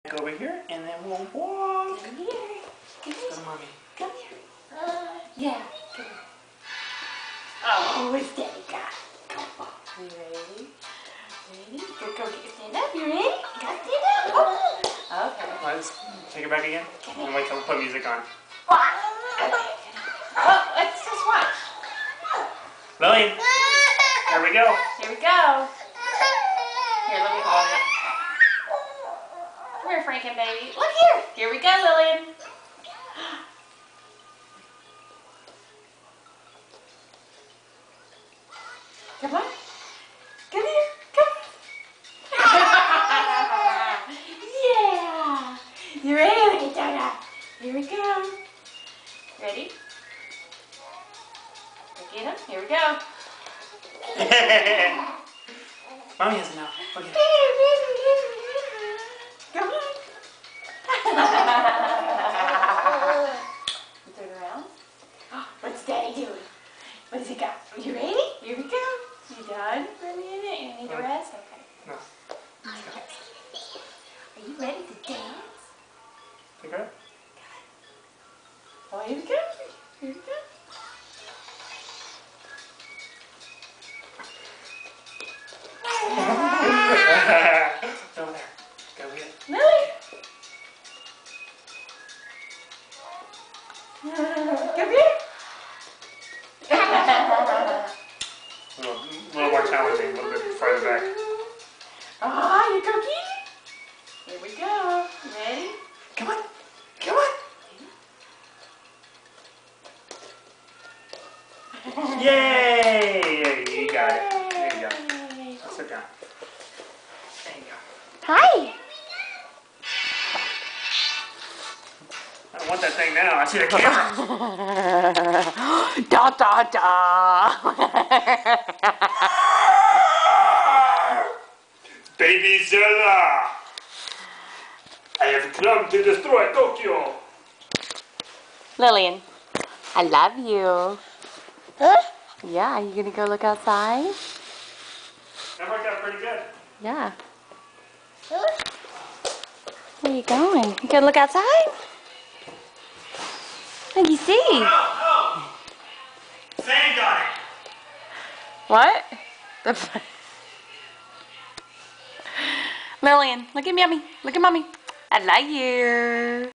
Go over here, and then we'll walk. Come here. Come Go to here. mommy. Come here. Yeah. Come here. Oh, it's Daddy got. Come on. You ready? Ready? Go get your stand up. You ready? You got to stand up. Oh. Okay. Let's take it back again. And wait till we put music on. Oh, let's just watch. Lillian, here we go. Here we go. Here, let me hold it. Come here, Franken baby. Look here. Here we go, Lillian. Come on. Come here. Come on. Yeah. You ready? Look at Dada. Here we go. Ready? Look at him. Here we go. Mommy has enough. Look at it. Come on. Turn around. What's Daddy doing? What does he got? You ready? Here we go. You done for a minute? You need to rest? Okay. No. Are you ready to dance? Take it. Oh, here we go. Here we go. Over there. Go get it. Lily. Come here. A little more challenging, a little bit farther back. Ah, you cookie. Here we go. Ready? Come on. Come on. Yay! You got it. There you go. Let's sit down. There you go. Hi. I don't want that thing now. I see the camera. Da da da. Baby Zella! I have come to destroy Tokyo! Lillian, I love you. Huh? Yeah, you gonna go look outside? That worked out pretty good. Yeah. Where are you going? You gonna look outside? What do you see? Oh! Sand on it! What? Lillian, look at mommy. Look at mommy. I like you.